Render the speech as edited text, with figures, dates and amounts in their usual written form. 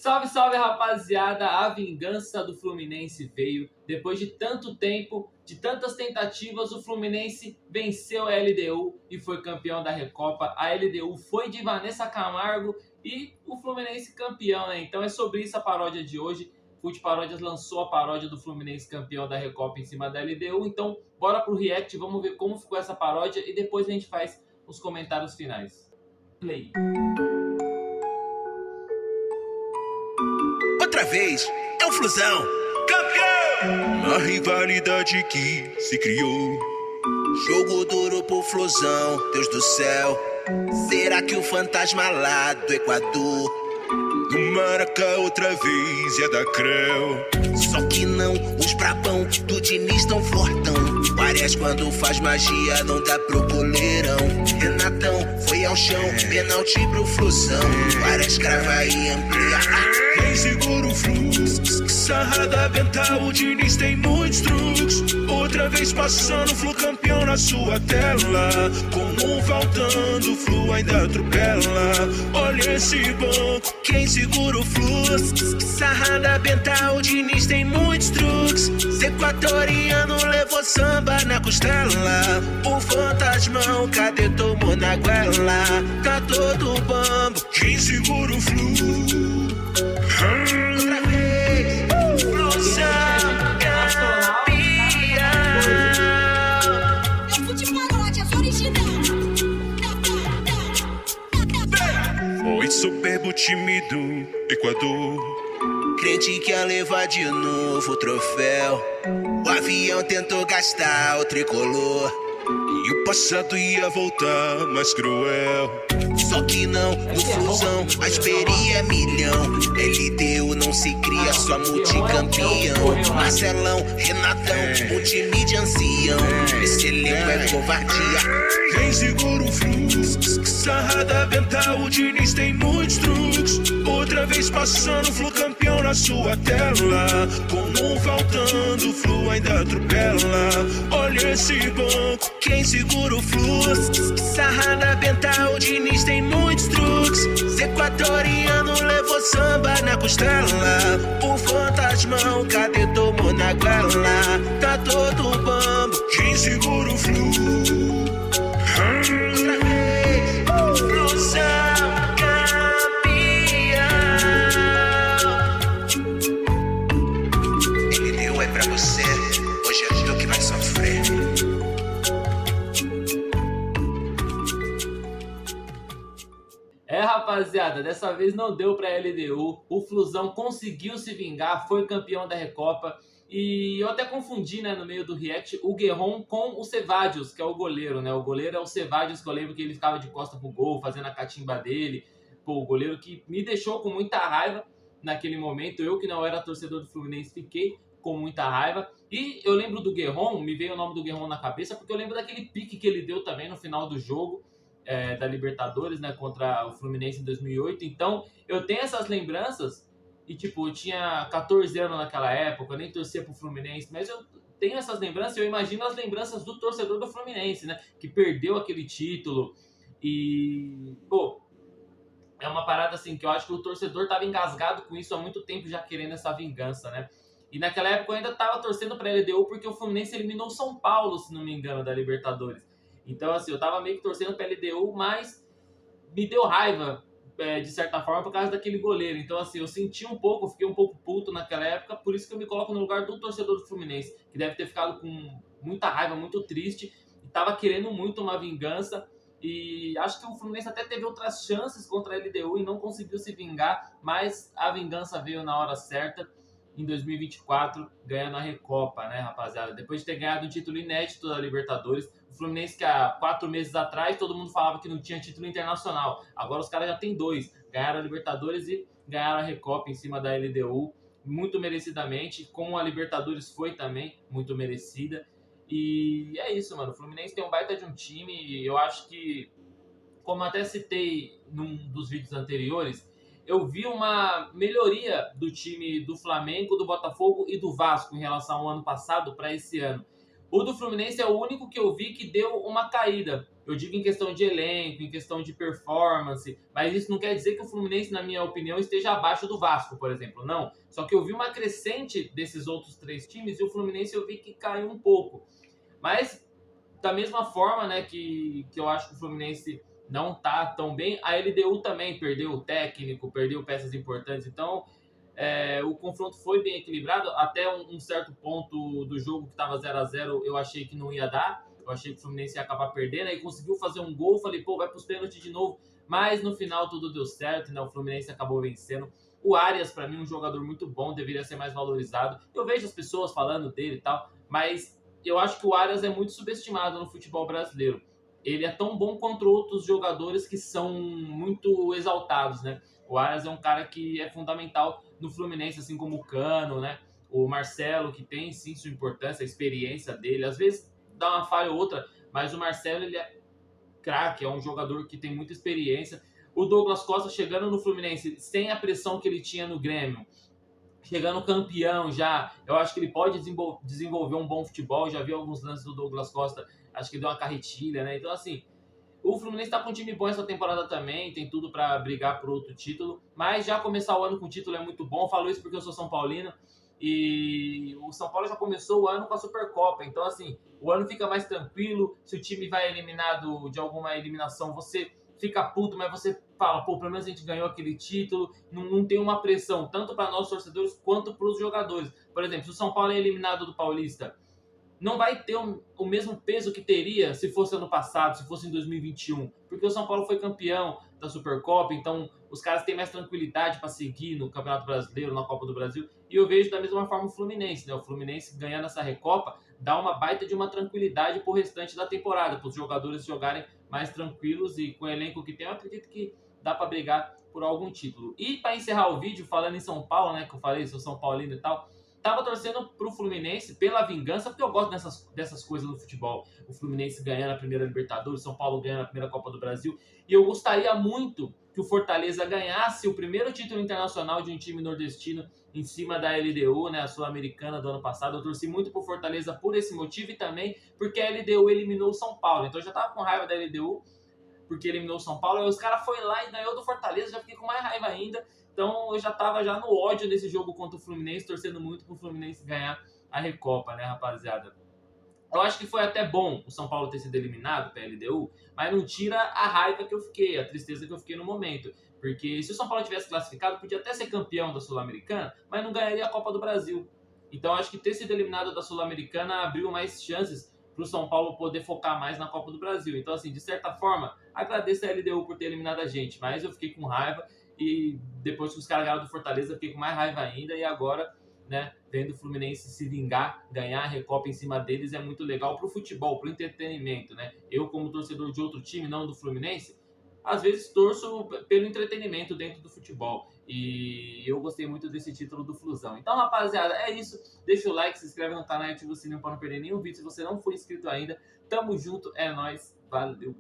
Salve, salve, rapaziada! A vingança do Fluminense veio. Depois de tanto tempo, de tantas tentativas, o Fluminense venceu a LDU e foi campeão da Recopa. A LDU foi de Vanessa Camargo e o Fluminense campeão, né? Então é sobre isso a paródia de hoje. Fute Paródias lançou a paródia do Fluminense campeão da Recopa em cima da LDU. Então, bora pro react, vamos ver como ficou essa paródia e depois a gente faz os comentários finais. Play! Outra vez, é o Flusão, campeão! A rivalidade que se criou. Jogo duro pro Flusão, Deus do céu. Será que o fantasma lá do Equador No Maracá outra vez é da Creu. Só que não, os brabão do Diniz tão fortão. Parece quando faz magia, não dá pro goleirão. Renatão foi ao chão, penalti pro Flusão. Parece crava e amplia. Quem segura o fluxo? Sarrada mental, o Diniz tem muitos truques. Outra vez passando, Flu campeão na sua tela. Com um faltando, Flu ainda atropela. Olha esse banco, quem segura o fluxo? Sarrada mental, o Diniz tem muitos truques. Equatoriano levou samba na costela. O fantasmão, cadê tomou na goela? Tá todo bambo. quem segura o Flu? Outra vez, Flusão campeão. Eu Fute Paródias original. Foi soberbo time do Equador. Crente que ia levar de novo o troféu. O avião tentou gastar o tricolor. E o passado ia voltar mais cruel. Só que não, no Flusão, a esperia é milhão. LDU não se cria, só multicampeão. Marcelão, Renatão, um time de ancião. Esse elenco é covardia. Quem segura o fluxo? Sarrada mental, o Diniz tem muitos truques. Outra vez passando, Flu campeão na sua tela. Com um faltando, Flu ainda atropela. Olha esse banco, quem segura o fluxo? Sarrada mental, o Diniz tem muitos truques. Equatoriano levou samba na costela. O fantasmão, cadê tomou na goela? Tá todo bambo. quem segura o Flu? Outra vez, Flusão campeão. Ele deu é pra você, hoje é tu que vai sofrer. Rapaziada, dessa vez não deu pra LDU. O Flusão conseguiu se vingar, foi campeão da Recopa. E eu até confundi, né, no meio do react, o Guerron com o Cevadios, que é o goleiro, né? O goleiro é o Cevadios, que eu lembro que ele ficava de costa pro gol, fazendo a catimba dele. Pô, o goleiro que me deixou com muita raiva naquele momento. Eu, que não era torcedor do Fluminense, fiquei com muita raiva. E eu lembro do Guerron, me veio o nome do Guerron na cabeça, porque eu lembro daquele pique que ele deu também no final do jogo. Da Libertadores, né, contra o Fluminense em 2008. Então, eu tenho essas lembranças e, tipo, eu tinha 14 anos naquela época, eu nem torcia pro Fluminense, mas eu tenho essas lembranças e eu imagino as lembranças do torcedor do Fluminense, né, que perdeu aquele título e, pô, é uma parada, assim, que eu acho que o torcedor tava engasgado com isso há muito tempo, já querendo essa vingança, né. E naquela época eu ainda tava torcendo pra LDU porque o Fluminense eliminou o São Paulo, se não me engano, da Libertadores. Então, assim, eu tava meio que torcendo pra LDU, mas me deu raiva, de certa forma, por causa daquele goleiro. Então, assim, eu senti um pouco, fiquei um pouco puto naquela época, por isso que eu me coloco no lugar do torcedor do Fluminense, que deve ter ficado com muita raiva, muito triste, e tava querendo muito uma vingança. E acho que o Fluminense até teve outras chances contra a LDU e não conseguiu se vingar, mas a vingança veio na hora certa. Em 2024, ganhando a Recopa, né, rapaziada? Depois de ter ganhado um título inédito da Libertadores, o Fluminense que há 4 meses atrás todo mundo falava que não tinha título internacional. Agora os caras já tem 2. Ganharam a Libertadores e ganharam a Recopa em cima da LDU, muito merecidamente, como a Libertadores foi também, muito merecida. E é isso, mano. O Fluminense tem um baita de um time e eu acho que, como até citei num dos vídeos anteriores, eu vi uma melhoria do time do Flamengo, do Botafogo e do Vasco em relação ao ano passado para esse ano. O do Fluminense é o único que eu vi que deu uma caída. Eu digo em questão de elenco, em questão de performance, mas isso não quer dizer que o Fluminense, na minha opinião, esteja abaixo do Vasco, por exemplo. Não. Só que eu vi uma crescente desses outros 3 times e o Fluminense eu vi que caiu um pouco. Mas, da mesma forma, né, que eu acho que o Fluminense não tá tão bem, a LDU também perdeu o técnico, perdeu peças importantes. Então, o confronto foi bem equilibrado. Até um certo ponto do jogo que estava 0-0, eu achei que não ia dar. Eu achei que o Fluminense ia acabar perdendo. Aí conseguiu fazer um gol. Falei, pô, vai para os pênaltis de novo. Mas no final tudo deu certo, né? O Fluminense acabou vencendo. O Arias, para mim, um jogador muito bom, deveria ser mais valorizado. Eu vejo as pessoas falando dele e tal, mas eu acho que o Arias é muito subestimado no futebol brasileiro. Ele é tão bom quanto outros jogadores que são muito exaltados, né? O Arias é um cara que é fundamental no Fluminense, assim como o Cano, né? O Marcelo, que tem sim sua importância, a experiência dele. Às vezes dá uma falha ou outra, mas o Marcelo, ele é craque, é um jogador que tem muita experiência. O Douglas Costa chegando no Fluminense sem a pressão que ele tinha no Grêmio, chegando campeão já, eu acho que ele pode desenvolver um bom futebol. Já vi alguns lances do Douglas Costa, acho que deu uma carretilha, né? Então, assim, o Fluminense tá com um time bom essa temporada também, tem tudo para brigar por outro título, mas já começar o ano com título é muito bom. Eu falo isso porque eu sou São Paulino e o São Paulo já começou o ano com a Supercopa, então assim, o ano fica mais tranquilo. Se o time vai eliminado de alguma eliminação, você fica puto, mas você fala, pô, pelo menos a gente ganhou aquele título, não tem uma pressão, tanto para nós torcedores quanto para os jogadores. Por exemplo, se o São Paulo é eliminado do Paulista, não vai ter o mesmo peso que teria se fosse ano passado, se fosse em 2021, porque o São Paulo foi campeão da Supercopa, então os caras têm mais tranquilidade para seguir no Campeonato Brasileiro, na Copa do Brasil, e eu vejo da mesma forma o Fluminense, né? O Fluminense ganhando essa Recopa dá uma baita de uma tranquilidade pro restante da temporada, para os jogadores jogarem mais tranquilos, e com o elenco que tem, eu acredito que dá para brigar por algum título. E para encerrar o vídeo, falando em São Paulo, né, que eu falei, sou São Paulino e tal, tava torcendo pro Fluminense pela vingança, porque eu gosto dessas coisas no futebol. O Fluminense ganhando a primeira Libertadores, São Paulo ganhando a primeira Copa do Brasil. E eu gostaria muito que o Fortaleza ganhasse o primeiro título internacional de um time nordestino em cima da LDU, né, a Sul-Americana do ano passado. Eu torci muito pro Fortaleza por esse motivo e também porque a LDU eliminou o São Paulo. Então eu já tava com raiva da LDU porque eliminou o São Paulo. Aí os caras foram lá e ganhou do Fortaleza, já fiquei com mais raiva ainda. Então eu já tava já no ódio desse jogo contra o Fluminense, torcendo muito pro Fluminense ganhar a Recopa, né, rapaziada? Eu acho que foi até bom o São Paulo ter sido eliminado pela LDU, mas não tira a raiva que eu fiquei, a tristeza que eu fiquei no momento. Porque se o São Paulo tivesse classificado, podia até ser campeão da Sul-Americana, mas não ganharia a Copa do Brasil. Então acho que ter sido eliminado da Sul-Americana abriu mais chances para o São Paulo poder focar mais na Copa do Brasil. Então, assim, de certa forma, agradeço a LDU por ter eliminado a gente, mas eu fiquei com raiva. E depois que os caras ganharam do Fortaleza, eu fiquei com mais raiva ainda. E agora, né, vendo o Fluminense se vingar, ganhar a Recopa em cima deles, é muito legal pro futebol, pro entretenimento, né? Eu, como torcedor de outro time, não do Fluminense, às vezes torço pelo entretenimento dentro do futebol. E eu gostei muito desse título do Flusão. Então, rapaziada, é isso. Deixa o like, se inscreve no canal e ativa o sininho para não perder nenhum vídeo. Se você não for inscrito ainda, tamo junto, é nóis, valeu!